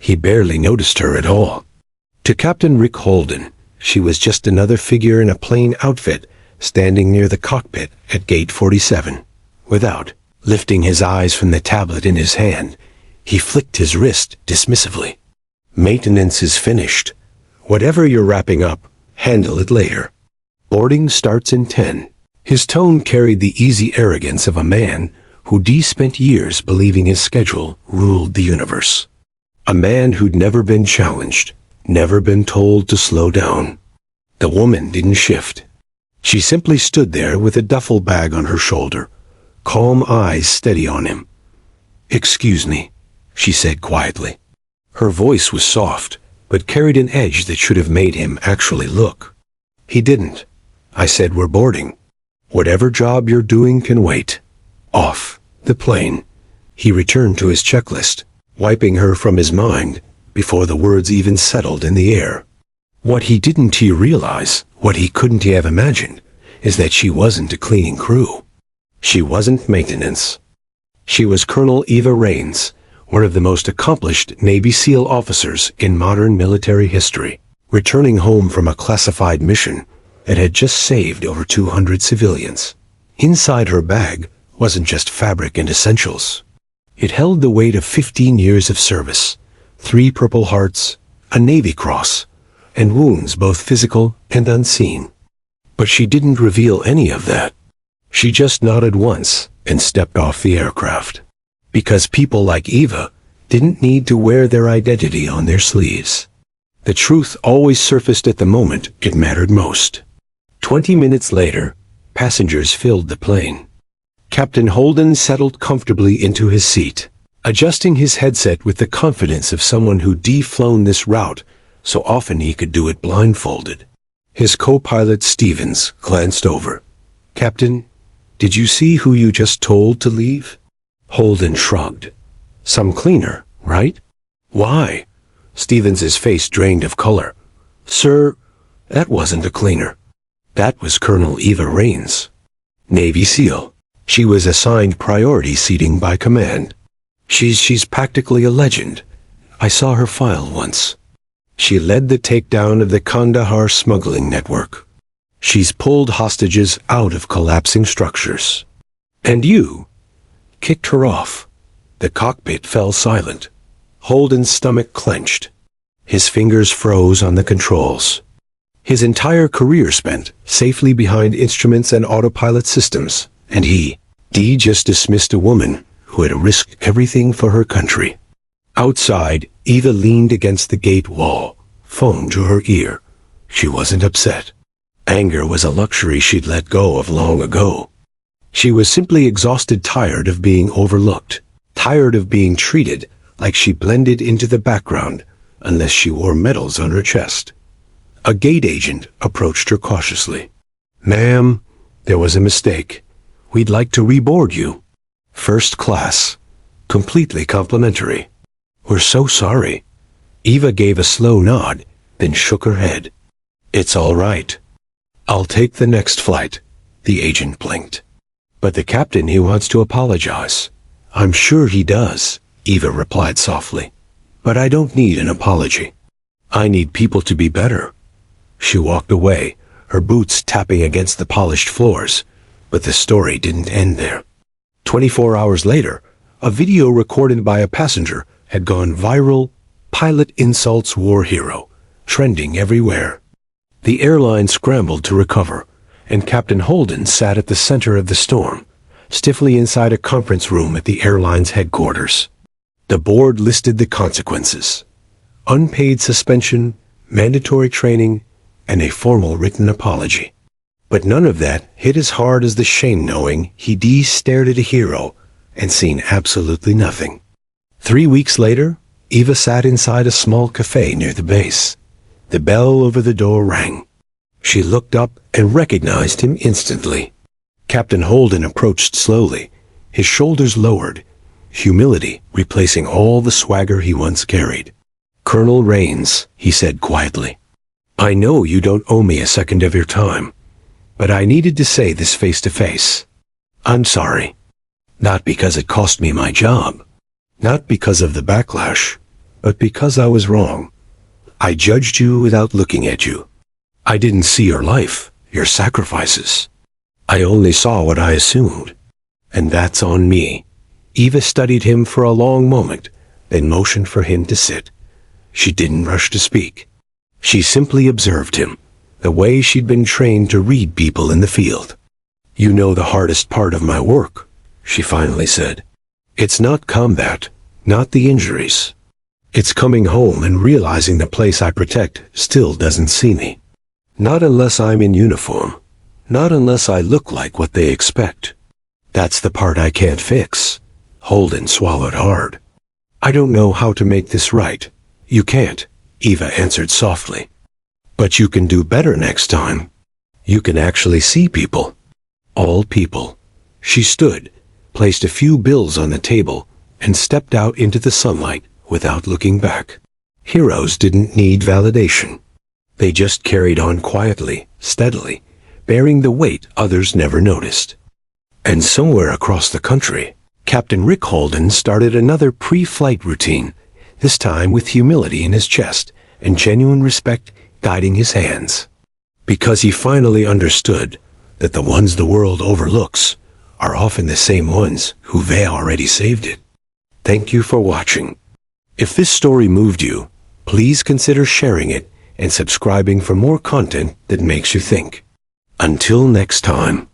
He barely noticed her at all. To Captain Rick Holden, she was just another figure in a plain outfit standing near the cockpit at Gate 47. Without lifting his eyes from the tablet in his hand, he flicked his wrist dismissively. "Maintenance is finished. Whatever you're wrapping up, handle it later. Boarding starts in 10. His tone carried the easy arrogance of a man who spent years believing his schedule ruled the universe. A man who'd never been challenged, never been told to slow down. The woman didn't shift. She simply stood there with a duffel bag on her shoulder, calm eyes steady on him. "Excuse me," she said quietly. Her voice was soft, but carried an edge that should have made him actually look. He didn't. "I said we're boarding. Whatever job you're doing can wait." Off the plane. He returned to his checklist, wiping her from his mind before the words even settled in the air. What he didn't realize, what he couldn't have imagined, is that she wasn't a cleaning crew. She wasn't maintenance. She was Colonel Eva Raines, one of the most accomplished Navy SEAL officers in modern military history, returning home from a classified mission that had just saved over 200 civilians. Inside her bag wasn't just fabric and essentials. It held the weight of 15 years of service, 3 Purple Hearts, a Navy Cross, and wounds both physical and unseen. But she didn't reveal any of that. She just nodded once and stepped off the aircraft. Because people like Eva didn't need to wear their identity on their sleeves. The truth always surfaced at the moment it mattered most. 20 minutes later, passengers filled the plane. Captain Holden settled comfortably into his seat, adjusting his headset with the confidence of someone who'd flown this route so often he could do it blindfolded. His co-pilot Stevens glanced over. "Captain, did you see who you just told to leave?" Holden shrugged. "Some cleaner, right?" "Why?" Stevens's face drained of color. "Sir, that wasn't a cleaner. That was Colonel Eva Raines. Navy SEAL. She was assigned priority seating by command. She's practically a legend. I saw her file once. She led the takedown of the Kandahar smuggling network. She's pulled hostages out of collapsing structures. And you kicked her off." The cockpit fell silent. Holden's stomach clenched. His fingers froze on the controls. His entire career spent safely behind instruments and autopilot systems, and he just dismissed a woman who had risked everything for her country. Outside, Eva leaned against the gate wall, phone to her ear. She wasn't upset. Anger was a luxury she'd let go of long ago. She was simply exhausted, tired of being overlooked, tired of being treated like she blended into the background unless she wore medals on her chest. A gate agent approached her cautiously. "Ma'am, there was a mistake. We'd like to reboard you. First class. Completely complimentary." "We're so sorry." Eva gave a slow nod, then shook her head. "It's all right. I'll take the next flight." The agent blinked. "But the captain, he wants to apologize." "I'm sure he does," Eva replied softly. "But I don't need an apology. I need people to be better." She walked away, her boots tapping against the polished floors, but the story didn't end there. 24 hours later, a video recorded by a passenger had gone viral. "Pilot insults war hero," trending everywhere. The airline scrambled to recover, and Captain Holden sat at the center of the storm, stiffly inside a conference room at the airline's headquarters. The board listed the consequences: unpaid suspension, mandatory training, and a formal written apology. But none of that hit as hard as the shame knowing he'd stared at a hero and seen absolutely nothing. 3 weeks later, Eva sat inside a small cafe near the base. The bell over the door rang. She looked up and recognized him instantly. Captain Holden approached slowly, his shoulders lowered, humility replacing all the swagger he once carried. "Colonel Raines," he said quietly, "I know you don't owe me a second of your time, but I needed to say this face to face. I'm sorry. Not because it cost me my job, not because of the backlash, But because I was wrong, I judged you without looking at you. I didn't see your life, your sacrifices. I only saw what I assumed. And that's on me. Eva studied him for a long moment, then motioned for him to sit. She didn't rush to speak. She simply observed him, the way she'd been trained to read people in the field. You know the hardest part of my work, she finally said. It's not combat, not the injuries. It's coming home and realizing the place I protect still doesn't see me. Not unless I'm in uniform. Not unless I look like what they expect. That's the part I can't fix. Holden swallowed hard. I don't know how to make this right. You can't, Eva answered softly. But you can do better next time. You can actually see people. All people. She stood, placed a few bills on the table, and stepped out into the sunlight without looking back. Heroes didn't need validation. They just carried on quietly, steadily, bearing the weight others never noticed. And somewhere across the country, Captain Rick Holden started another pre-flight routine, this time with humility in his chest and genuine respect guiding his hands. Because he finally understood that the ones the world overlooks are often the same ones who they already saved it. Thank you for watching. If this story moved you, please consider sharing it and subscribing for more content that makes you think. Until next time.